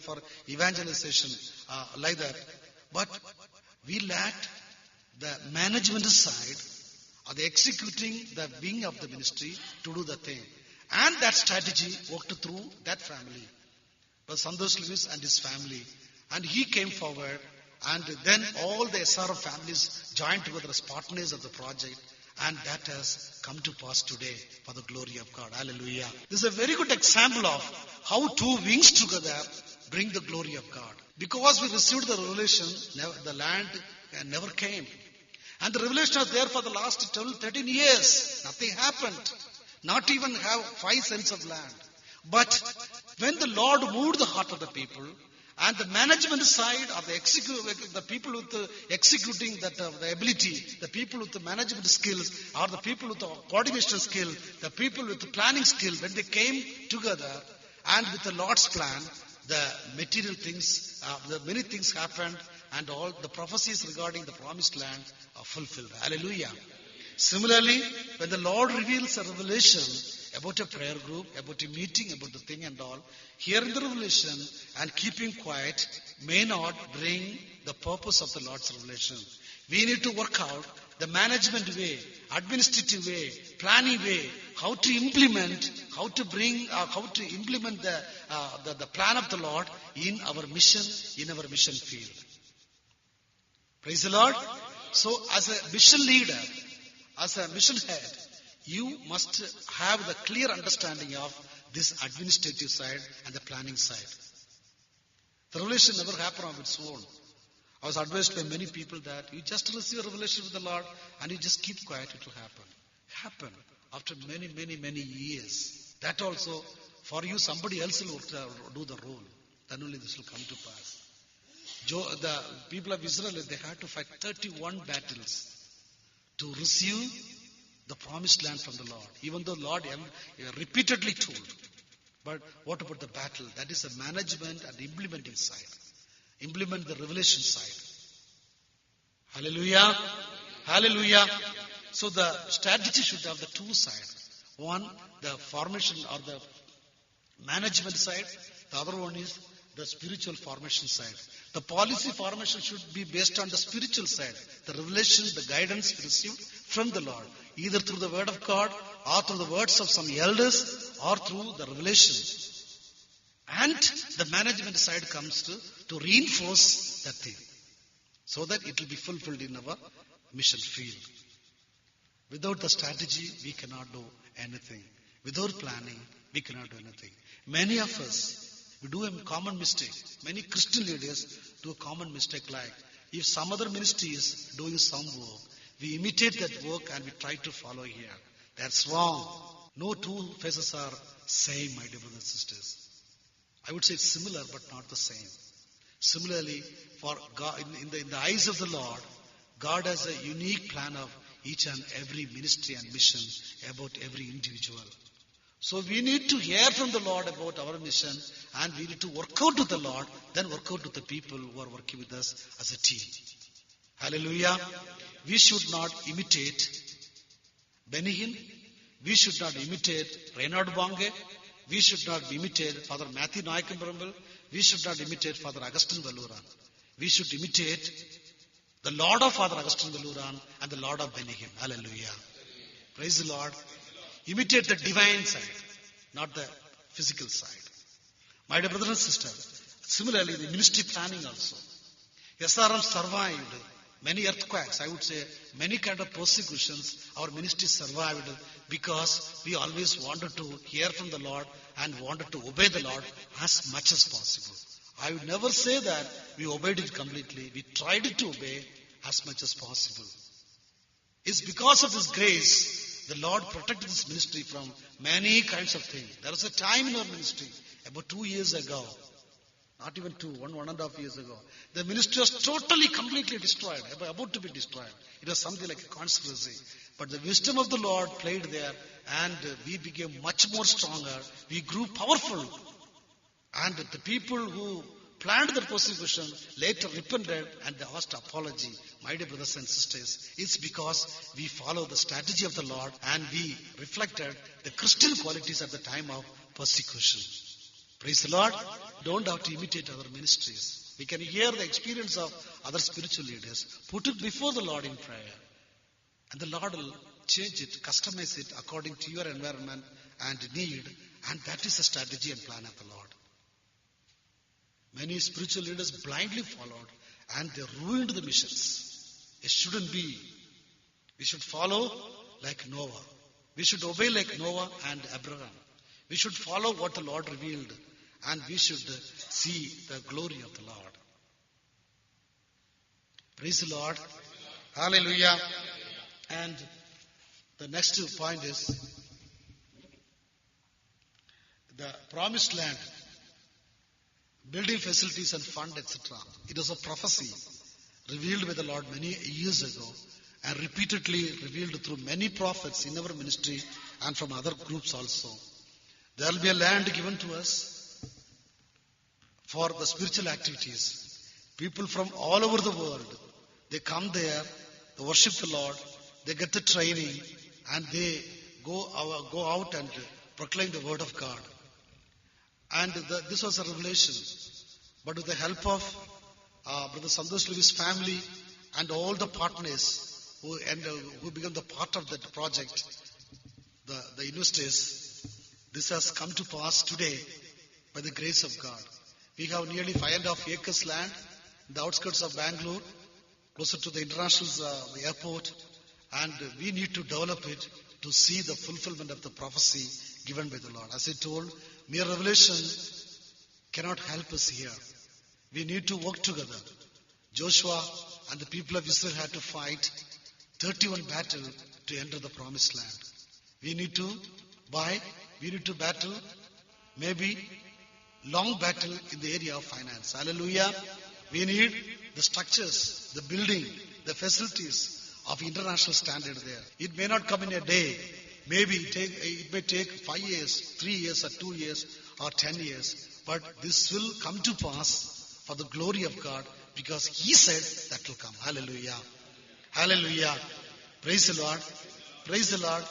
for evangelization like that. But we lacked the management side or the executing the wing of the ministry to do the thing. And that strategy worked through that family. But Santosh Lewis and his family. And he came forward, and then all the SRF families joined together as partners of the project. And that has come to pass today for the glory of God. Hallelujah. This is a very good example of how two wings together bring the glory of God. Because we received the revelation, the land never came. And the revelation was there for the last 12, 13 years. Nothing happened. Not even have 5 cents of land. But when the Lord moved the heart of the people, and the management side of the people with the executing that the ability, the people with the management skills, or the people with the coordination skill, the people with the planning skill, when they came together and with the Lord's plan, the material things, the many things happened, and all the prophecies regarding the promised land are fulfilled. Hallelujah. Similarly, when the Lord reveals a revelation about a prayer group, about a meeting, about the thing and all, hearing the revelation and keeping quiet may not bring the purpose of the Lord's revelation. We need to work out the management way, administrative way, planning way, how to implement the plan of the Lord in our mission field. Praise the Lord. So as a mission leader, as a mission head, you must have the clear understanding of this administrative side and the planning side. The revelation never happened of its own. I was advised by many people that you just receive a revelation with the Lord and you just keep quiet, it will happen after many, many, many years. That also, for you, somebody else will do the role. Then only this will come to pass. The people of Israel, they had to fight 31 battles to receive the promised land from the Lord. Even though Lord repeatedly told. But what about the battle? That is the management and implementing side. Implement the revelation side. Hallelujah. Hallelujah. So the strategy should have the two sides. One, the formation or the management side. The other one is the spiritual formation side. The policy formation should be based on the spiritual side. The revelation, the guidance received from the Lord. Either through the word of God or through the words of some elders or through the revelation. And the management side comes to reinforce that thing. So that it will be fulfilled in our mission field. Without the strategy, we cannot do anything. Without planning, we cannot do anything. Many of us, we do a common mistake. Many Christian leaders do a common mistake like, if some other ministry is doing some work, we imitate that work and we try to follow here. That's wrong. No two faces are same, my dear brothers and sisters. I would say it's similar but not the same. Similarly, for God, in the eyes of the Lord, God has a unique plan of each and every ministry and mission about every individual. So we need to hear from the Lord about our mission and we need to work out with the Lord, then work out with the people who are working with us as a team. Hallelujah. We should not imitate Benny Hinn. We should not imitate Reinhard Bonge. We should not imitate Father Matthew Nayakambarambil. We should not imitate Father Augustine Valuran. We should imitate the Lord of Father Augustine Valuran and the Lord of Benny Hinn. Hallelujah. Praise the Lord. Imitate the divine side, not the physical side. My dear brothers and sisters, similarly the ministry planning also. SRM survived many earthquakes, I would say many kind of persecutions. Our ministry survived because we always wanted to hear from the Lord and wanted to obey the Lord as much as possible. I would never say that we obeyed it completely. We tried to obey as much as possible. It's because of His grace the Lord protected this ministry from many kinds of things. There was a time in our ministry, about 2 years ago, not even 1.5 years ago, the ministry was totally, completely destroyed, about to be destroyed. It was something like a conspiracy. But the wisdom of the Lord played there and we became much more stronger. We grew powerful. And the people who planned the persecution later repented and they asked apology. My dear brothers and sisters, it's because we follow the strategy of the Lord and we reflected the Christian qualities at the time of persecution. Praise the Lord. don't have to imitate other ministries. We can hear the experience of other spiritual leaders, put it before the Lord in prayer, and the Lord will change it, customize it according to your environment and need, and that is the strategy and plan of the Lord. Many spiritual leaders blindly followed, and they ruined the missions. It shouldn't be. We should follow like Noah. We should obey like Noah and Abraham. We should follow what the Lord revealed, and we should see the glory of the Lord. Praise the Lord. Hallelujah. And the next point is the promised land, building facilities and fund, etc. It was a prophecy revealed by the Lord many years ago and repeatedly revealed through many prophets in our ministry and from other groups also. There will be a land given to us for the spiritual activities. People from all over the world, they come there, they worship the Lord, they get the training, and they go out and proclaim the word of God. And this was a revelation. But with the help of Brother Santosh Levy's family and all the partners who become the part of that project, the investors, this has come to pass today by the grace of God. We have nearly 5.5 acres land in the outskirts of Bangalore, closer to the international airport, and we need to develop it to see the fulfillment of the prophecy given by the Lord. As I told, mere revelation cannot help us here. We need to work together. Joshua and the people of Israel had to fight 31 battles to enter the promised land. We need to battle, maybe long battle in the area of finance. Hallelujah. We need the structures, the building, the facilities of international standard there. It may not come in a day. Maybe it may take 5 years, 3 years, or 2 years, or 10 years. But this will come to pass for the glory of God, because He said that will come. Hallelujah. Hallelujah. Praise the Lord. Praise the Lord.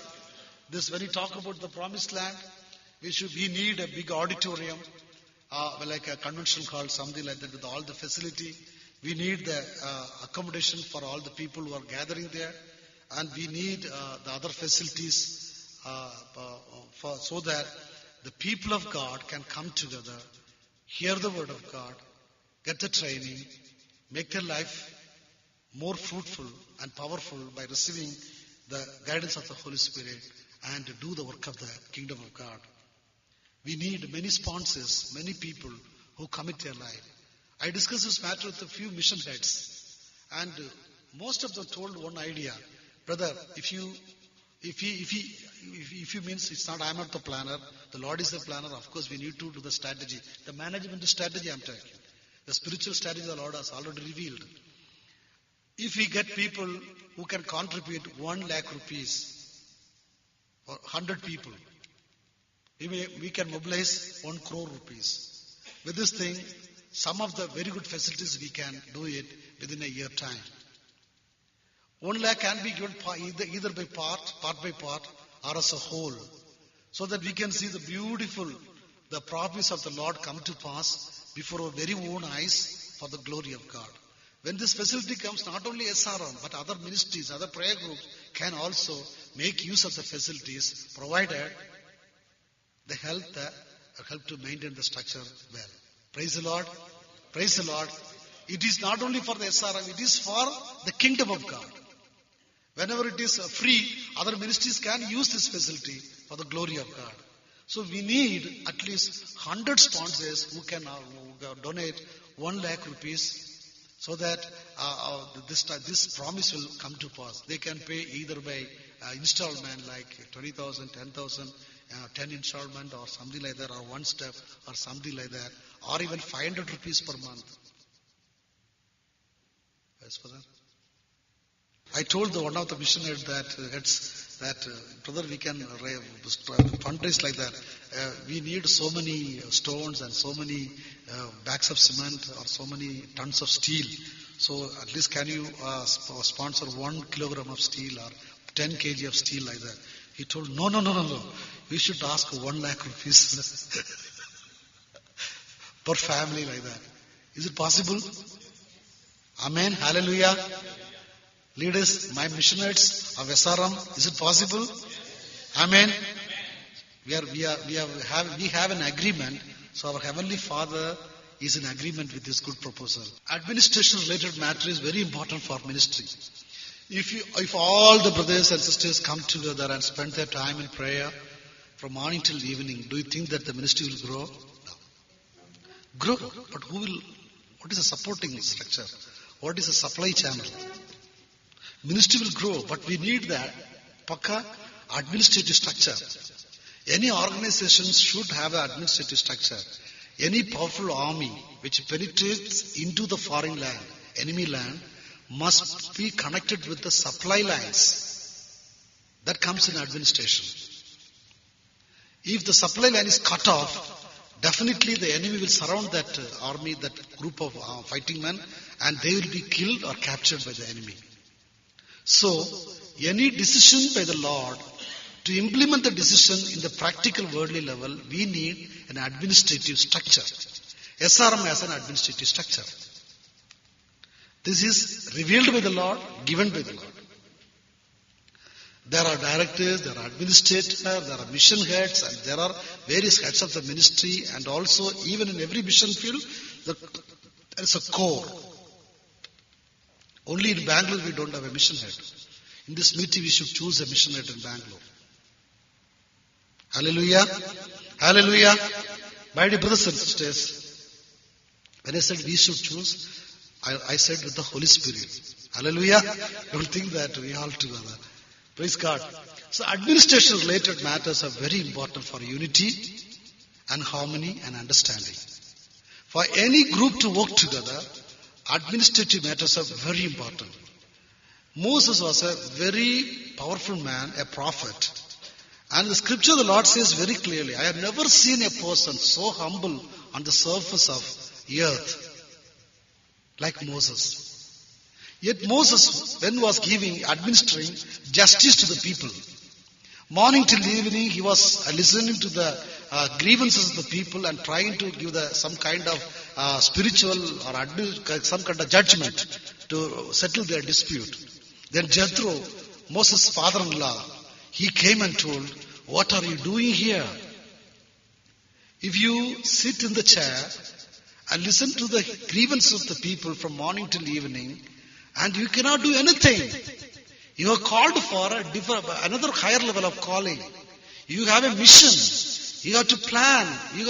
This, when we talk about the promised land, we need a big auditorium, like a convention hall, something like that, with all the facility. We need the accommodation for all the people who are gathering there, and we need the other facilities so that the people of God can come together, hear the word of God, get the training, make their life more fruitful and powerful by receiving the guidance of the Holy Spirit, and do the work of the kingdom of God. We need many sponsors, many people who commit their life. I discussed this matter with a few mission heads, and most of them told one idea. Brother, if you means it's not, I'm not the planner, the Lord is the planner, of course we need to do the strategy. The management strategy I'm talking. The spiritual strategy the Lord has already revealed. If we get people who can contribute 1 lakh rupees or 100 people, we can mobilize 1 crore rupees. With this thing, some of the very good facilities we can do it within a year time. 1 lakh can be given either by part by part, or as a whole, so that we can see the promise of the Lord come to pass before our very own eyes for the glory of God. When this facility comes, not only SRM, but other ministries, other prayer groups can also make use of the facilities, provided they help to maintain the structure well. Praise the Lord. Praise the Lord. It is not only for the SRM, it is for the kingdom of God. Whenever it is free, other ministries can use this facility for the glory of God. So we need at least 100 sponsors who can donate 1 lakh rupees, so that this promise will come to pass. They can pay either by installment, like 20,000, 10,000, 10 installment or something like that, or one step or something like that, or even 500 rupees per month. Yes, brother. I told one of the missionaries that brother, we can fundraise like that. We need so many stones and so many bags of cement or so many tons of steel. So at least can you sponsor 1 kilogram of steel or 10 kg of steel like that? He told, no. We should ask 1 lakh rupees per family like that. Is it possible? Amen. Hallelujah. Leaders, my missionaries of SRM, is it possible? Amen. We have an agreement. So our Heavenly Father is in agreement with this good proposal. Administration related matter is very important for ministry. If all the brothers and sisters come together and spend their time in prayer from morning till evening, do you think that the ministry will grow? No. Grow, but what is the supporting structure? What is the supply channel? Ministry will grow, but we need that Pakka administrative structure. Any organization should have an administrative structure. Any powerful army which penetrates into the foreign land, enemy land, must be connected with the supply lines. That comes in administration. If the supply line is cut off, definitely the enemy will surround that army, that group of fighting men, and they will be killed or captured by the enemy. So, any decision by the Lord, to implement the decision in the practical worldly level, we need an administrative structure. SRM has an administrative structure. This is revealed by the Lord, given by the Lord. There are directors, there are administrators, there are mission heads, and there are various heads of the ministry, and also even in every mission field, there is a core. Only in Bangalore we don't have a mission head. In this meeting we should choose a mission head in Bangalore. Hallelujah. Hallelujah. My dear brothers and sisters, when I said we should choose, I said with the Holy Spirit. Hallelujah. Don't think that we all together. Praise God. So administration related matters are very important for unity and harmony and understanding. For any group to work together, administrative matters are very important. Moses was a very powerful man, a prophet. And the scripture, the Lord says very clearly, I have never seen a person so humble on the surface of the earth like Moses. Yet Moses, when he was administering justice to the people, morning till evening, he was listening to the grievances of the people and trying to give some kind of spiritual or some kind of judgment to settle their dispute. Then Jethro, Moses' father-in-law, he came and told, what are you doing here? If you sit in the chair and listen to the grievances of the people from morning till evening, and you cannot do anything, you are called for another higher level of calling. You have a mission. You have to plan. You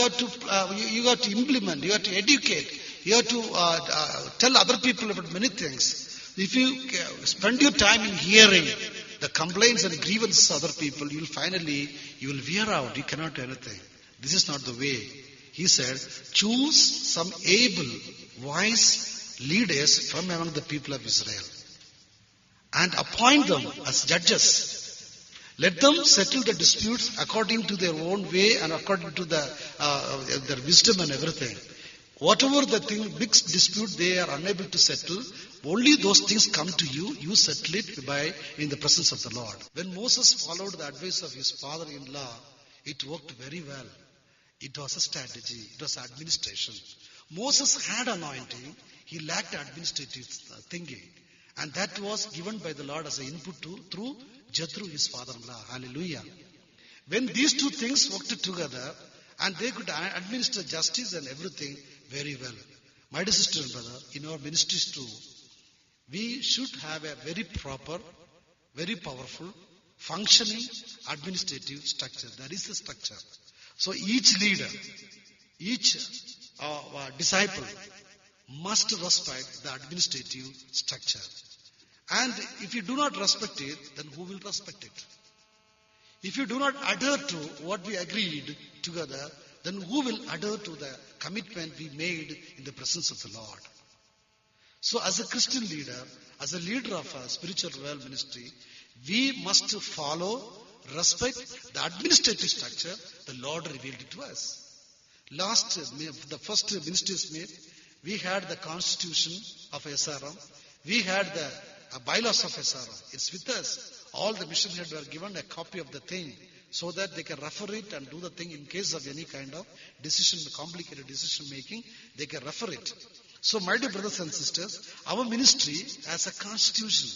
have to implement. You have to educate. You have to tell other people about many things. If you spend your time in hearing the complaints and grievances of other people, you will wear out. You cannot do anything. This is not the way. He said, choose some able, wise leaders from among the people of Israel and appoint them as judges. Let them settle the disputes according to their own way and according to their wisdom and everything. Whatever the big dispute they are unable to settle, only those things come to you. You settle it in the presence of the Lord. When Moses followed the advice of his father-in-law, it worked very well. It was a strategy. It was administration. Moses had anointing. He lacked administrative thinking. And that was given by the Lord as an input through Jethro, his father-in-law. Hallelujah. When these two things worked together, and they could administer justice and everything very well. My dear sister and brother, in our ministries too, we should have a very proper, very powerful, functioning administrative structure. That is the structure. So each leader, each disciple must respect the administrative structure. And if you do not respect it, then who will respect it? If you do not adhere to what we agreed together, then who will adhere to the commitment we made in the presence of the Lord? So as a Christian leader, as a leader of a spiritual world ministry, we must follow, respect the administrative structure the Lord revealed it to us. The first ministry's meet, we had the constitution of SRM. We had the bylaws of SRM. It's with us. All the mission heads were given a copy of the thing so that they can refer it and do the thing in case of any kind of complicated decision making, they can refer it. So my dear brothers and sisters, our ministry has a constitution.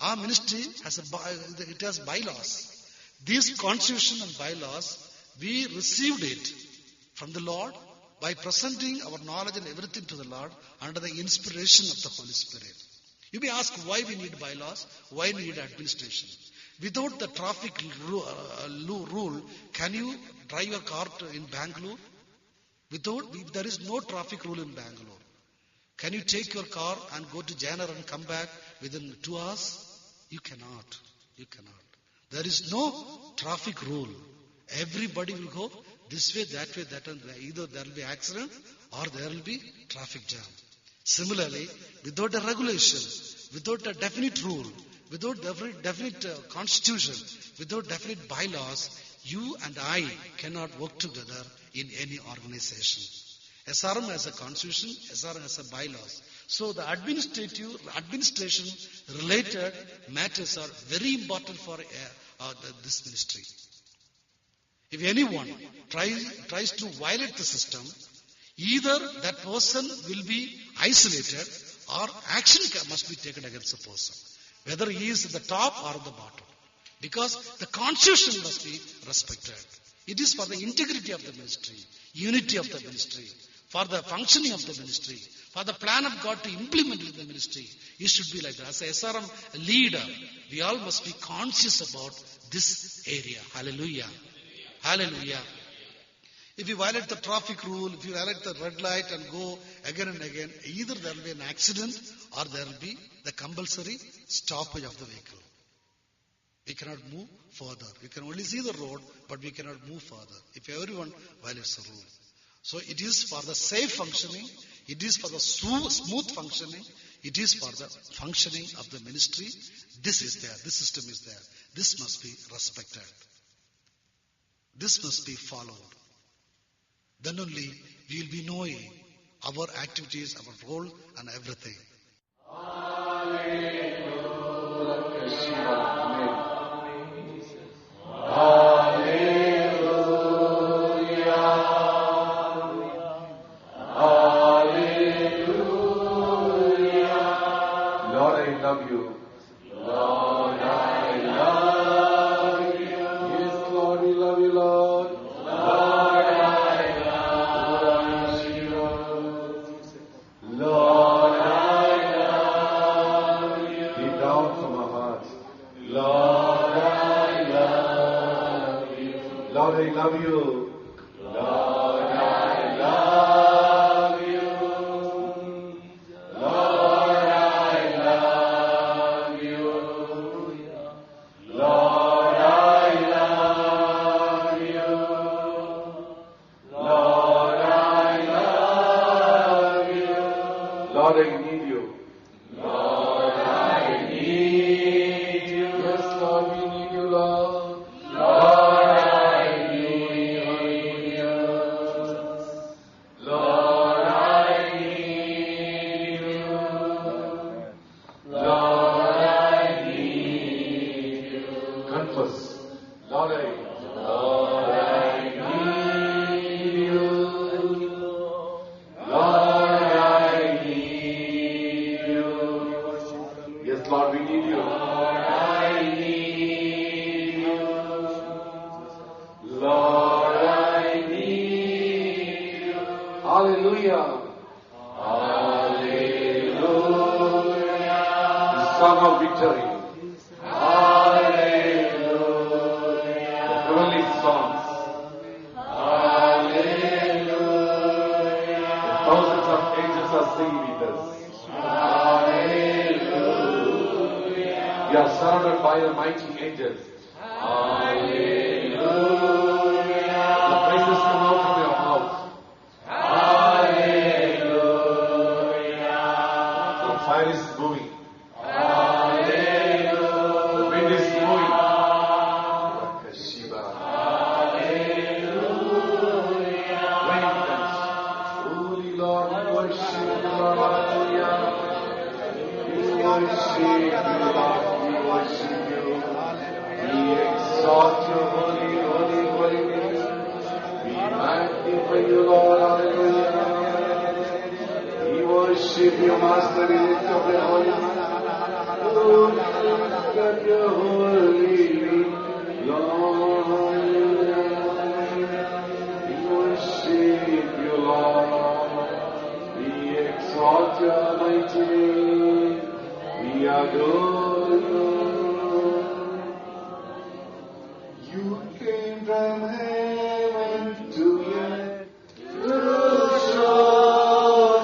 Our ministry it has bylaws. These constitution and bylaws, we received it from the Lord by presenting our knowledge and everything to the Lord under the inspiration of the Holy Spirit. You may ask why we need bylaws, why we need administration. Without the traffic rule, can you drive your car in Bangalore? There is no traffic rule in Bangalore. Can you take your car and go to Janar and come back within 2 hours? You cannot. You cannot. There is no traffic rule. Everybody will go this way, that way, that, and either there will be accident or there will be traffic jam. Similarly, without a regulation, without a definite rule, without definite constitution, without definite bylaws, you and I cannot work together in any organization. SRM has a constitution, SRM has a bylaws. So the administration related matters are very important for this ministry. If anyone tries to violate the system, either that person will be isolated or action must be taken against the person, whether he is at the top or at the bottom. Because the constitution must be respected. It is for the integrity of the ministry, unity of the ministry, for the functioning of the ministry, for the plan of God to implement in the ministry. It should be like that. As a SRM leader, we all must be conscious about this area. Hallelujah. Hallelujah. If you violate the traffic rule, if you violate the red light and go again and again, either there will be an accident or there will be the compulsory stoppage of the vehicle. We cannot move further. We can only see the road, but we cannot move further if everyone violates the rule. So it is for the safe functioning, it is for the smooth functioning, it is for the functioning of the ministry. This is there, this system is there. This must be respected. This must be followed. Then only we will be knowing our activities, our role and everything. We exalt your holy glorify you, Lord. Hallelujah. We worship you, Master. We lift up your holy name. Oh, we lift up your holy name, Lord. We worship you, Lord. We exalt your mighty name. We adore you. You came from heaven to earth to show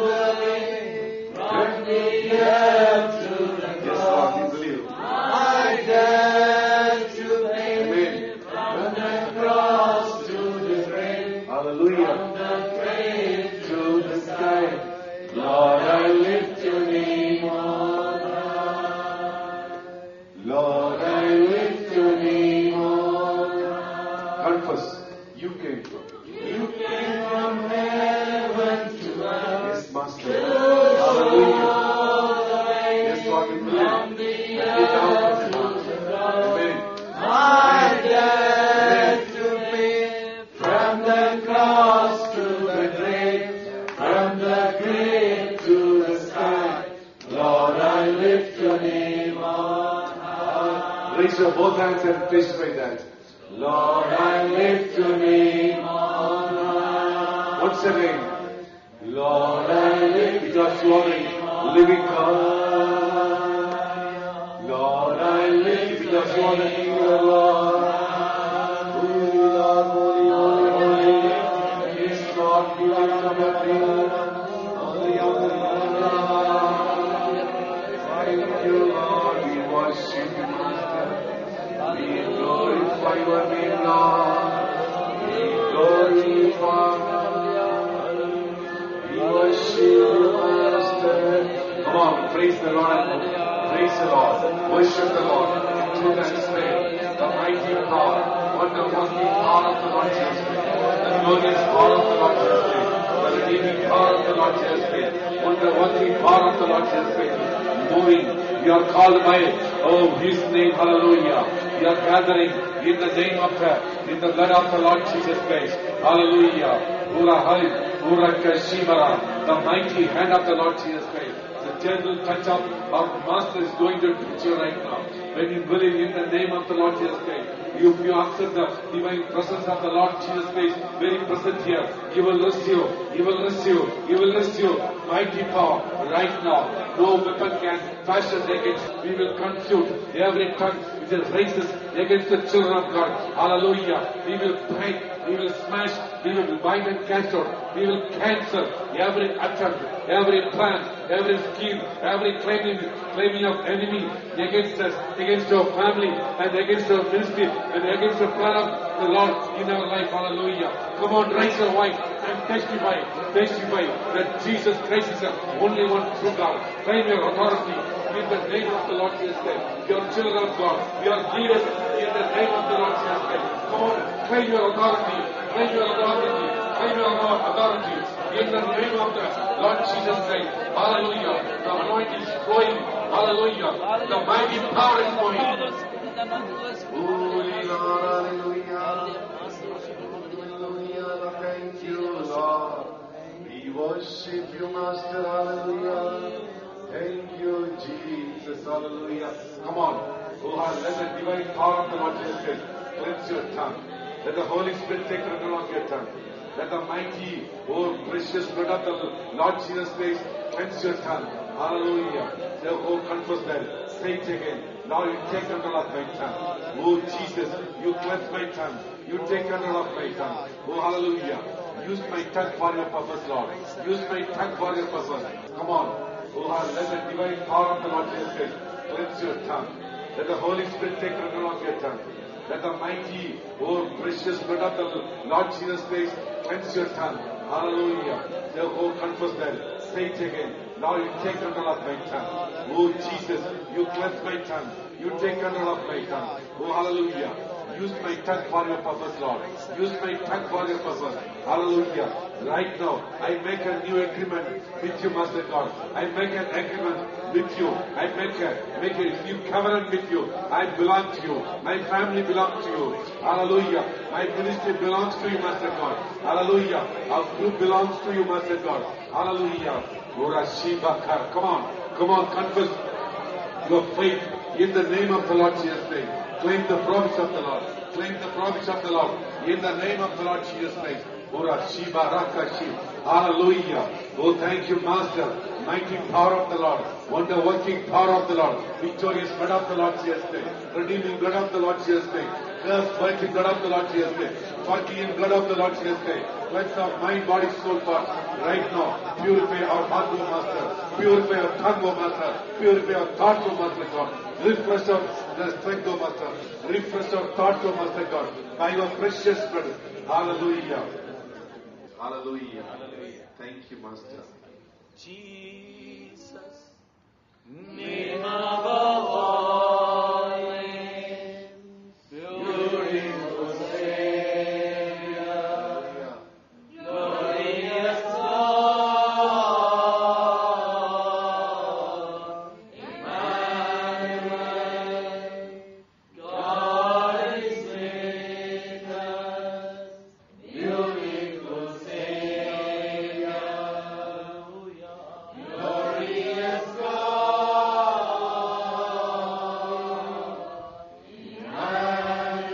the way from the earth to the cross. Yes, Lord, we believe. My death to pay. Amen. From the cross to the grave. Hallelujah. From the grave to the sky. Lord, I lift your name on high. Lord, I lift your name on high. Confess, you came from. You came from heaven to earth. Yes, Master. Hallelujah. Yes, Lord, we believe. Amen. My death to pay. From the cross to the grave. From the grave to the sky. Lord, I lift your name on high. Raise your both hands and testify that. Lord, I lift your name on high. Once again. Lord, I lift because you are a living God. Lord, I lift because you are the King of Lord. Holy Lord, holy, holy, holy. Yes, Lord, we lift up your name. Holy, holy, holy. Thank you, Lord. We worship you, Master. We glorify your name, Lord. We glorify. We worship you, Master. Come on, praise the Lord. Praise the Lord. Worship the Lord. Truth and spirit. The mighty power. Wonder-working power of the Lord Jesus Christ. The glorious power of the Lord Jesus Christ. The redeeming power of the Lord Jesus Christ. Wonder-working power of the Lord Jesus Christ. Moving. We are called by, His name. Hallelujah. We are gathering in the name of in the blood of the Lord Jesus Christ. Hallelujah. Ura Hari, Ura Kashimara. The mighty hand of the Lord Jesus Christ. The gentle touch of our Master is going to touch you right now. When you believe in the name of the Lord Jesus Christ, if you accept the divine presence of the Lord Jesus Christ, very present here, He will receive, He will receive, He will receive mighty power right now. No weapon can fashion against. We will confute every tongue which raises against the children of God. Hallelujah. We will break, we will smash, we will bind and cast out. We will cancel every attempt, every plan, every scheme, every claiming of enemy against us, against our family, and against our ministry, and against the plan of the Lord in our life. Hallelujah. Come on, raise your voice and testify that Jesus Christ is the only one true God. Claim your authority in the name of the Lord Jesus Christ. You are children of God. You are leaders in the name of the Lord Jesus Christ. Come on, claim your authority. Claim your authority. Claim your authority in the name of the Lord Jesus Christ. Hallelujah. The anointing is flowing. Hallelujah. The mighty power is flowing. Holy Lord, hallelujah. Hallelujah. Thank you, Lord. We worship you, Master. Hallelujah. Thank you, Jesus. Hallelujah. Come on. Let the divine power of the Lord Jesus Christ cleanse your tongue. Let the Holy Spirit take control of your tongue. Let the mighty, precious blood of the Lord Jesus Christ cleanse your tongue. Hallelujah. Confess that. Say it again. Lord, you take control of my tongue. Oh, Jesus, you cleanse my tongue. You take control of my tongue. Oh, hallelujah. Use my tongue for your purpose, Lord. Use my tongue for your purpose. Come on. Let the divine power of the Lord Jesus Christ cleanse your tongue. Let the Holy Spirit take control of your tongue. Let the mighty, precious blood of the Lord Jesus Christ cleanse your tongue. Hallelujah. Confess that. Say it again. Lord, you take control of my tongue. Oh, Jesus, you cleanse my tongue. You take control of my tongue. Oh, hallelujah. Use my tongue for your purpose, Lord. Use my tongue for your purpose. Hallelujah. Right now, I make a new agreement with you, Master God. I make an agreement with you. I make a new covenant with you. I belong to you. My family belongs to you. Hallelujah. My ministry belongs to you, Master God. Hallelujah. Our group belongs to you, Master God. Hallelujah. Come on, confess your faith in the name of the Lord Jesus' name. Claim the promise of the Lord. Claim the promise of the Lord in the name of the Lord Jesus' name. Hallelujah. Oh, thank you, Master. Mighty power of the Lord. Wonder working power of the Lord. Victorious blood of the Lord Jesus' name. Redeeming blood of the Lord Jesus' name. Curse breaking blood of the Lord Jesus' name. Forgiving blood of the Lord Jesus' name. Cleanse our mind, body, soul, thoughts. Right now, purify our heart, O Master. Purify our tongue, O Master. Purify our thoughts, O Master God. Refresh our strength, O Master. Refresh our thoughts, O Master God. By your precious blood. Hallelujah. Hallelujah. Thank you, Master. Jesus, name above all names, beautiful Savior, glorious God, Emmanuel, God is with us, beautiful Savior, glorious God, Emmanuel,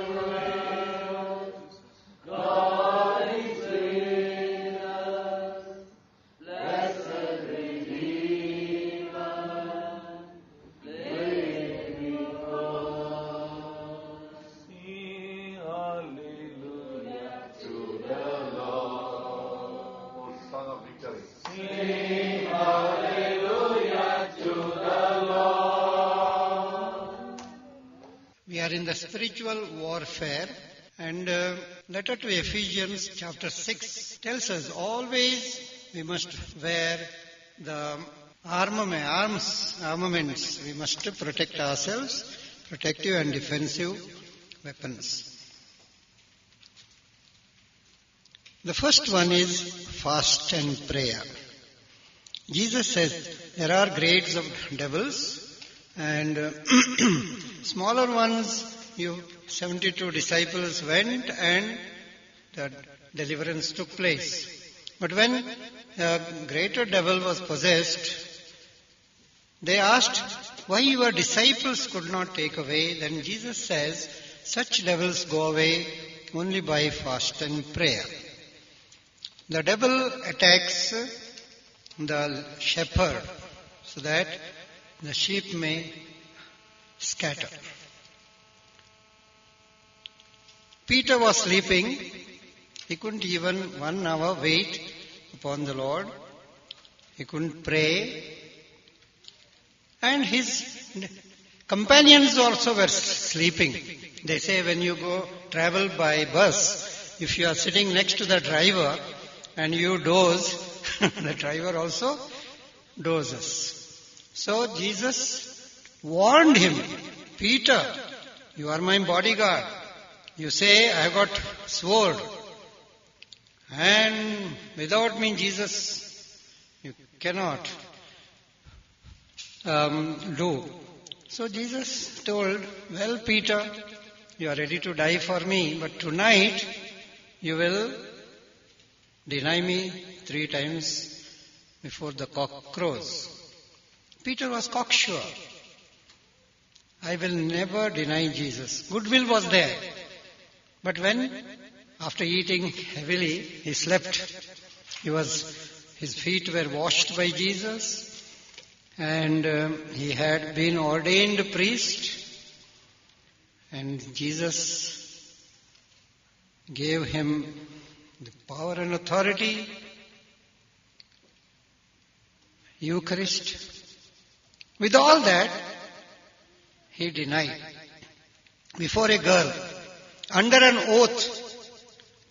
God is with us, blessed Redeemer, living God. Sing hallelujah to the Lord. Oh, Son of Victory. Sing hallelujah to the Lord. We are in the spiritual warfare, and letter to Ephesians chapter 6 tells us always we must wear the armaments. We must protect ourselves, protective and defensive weapons. The first one is fast and prayer. Jesus says there are grades of devils, and smaller ones, 72 disciples went and the deliverance took place. But when the greater devil was possessed, they asked why your disciples could not take away. Then Jesus says such devils go away only by fast and prayer. The devil attacks the shepherd so that the sheep may scatter. Peter was sleeping. He couldn't even 1 hour wait upon the Lord. He couldn't pray. And his companions also were sleeping. They say when you travel by bus, if you are sitting next to the driver and you doze, the driver also dozes. So Jesus warned him, Peter, you are my bodyguard. You say, I got sword. And without me, Jesus, you cannot do. So Jesus told, well, Peter, you are ready to die for me, but tonight you will deny me 3 times before the cock crows. Peter was cocksure. I will never deny Jesus. Goodwill was there. But when, after eating heavily, he slept, his feet were washed by Jesus, and he had been ordained priest, and Jesus gave him the power and authority, Eucharist. With all that, he denied before a girl, under an oath,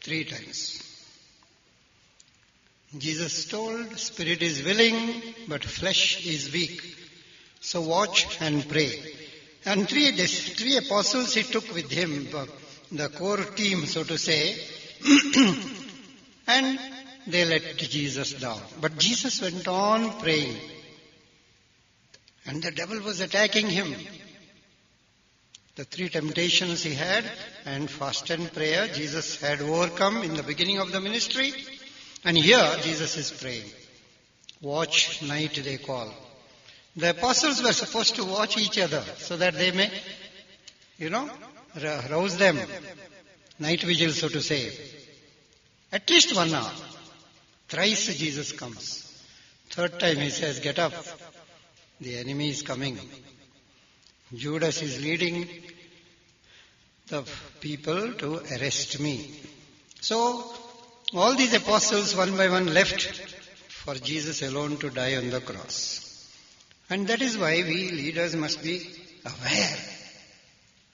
3 times. Jesus told, spirit is willing, but flesh is weak. So watch and pray. And three apostles he took with him, the core team, so to say. And they let Jesus down. But Jesus went on praying. And the devil was attacking him. The 3 temptations he had, and fast and prayer, Jesus had overcome in the beginning of the ministry. And here Jesus is praying. Watch night, they call. The apostles were supposed to watch each other so that they may, rouse them. Night vigil, so to say. At least 1 hour. Thrice Jesus comes. 3rd time he says, get up. The enemy is coming. Judas is leading the people to arrest me. So, all these apostles one by one left for Jesus alone to die on the cross. And that is why we leaders must be aware.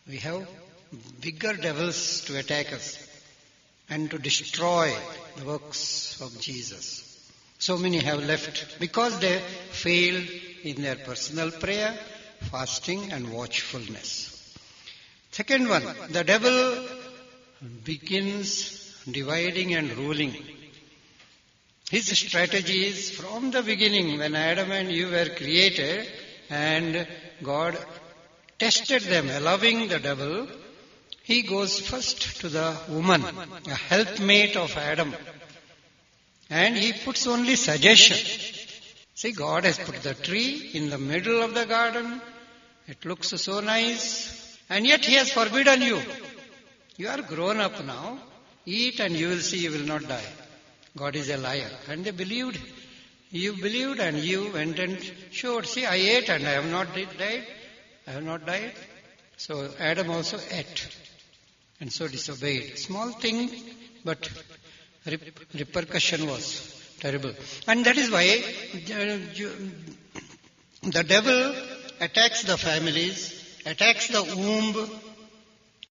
We have bigger devils to attack us and to destroy the works of Jesus. So many have left because they failed in their personal prayer, fasting and watchfulness. Second one, the devil begins dividing and ruling. His strategy is from the beginning when Adam and Eve were created and God tested them, allowing the devil. He goes first to the woman, a helpmate of Adam. And he puts only suggestion. See, God has put the tree in the middle of the garden. It looks so nice. And yet he has forbidden you. You are grown up now. Eat and you will see you will not die. God is a liar. And they believed. You believed and you went and showed. See, I ate and I have not died. I have not died. So Adam also ate. And so disobeyed. Small thing, but repercussion was terrible. And that is why the devil attacks the families, attacks the womb,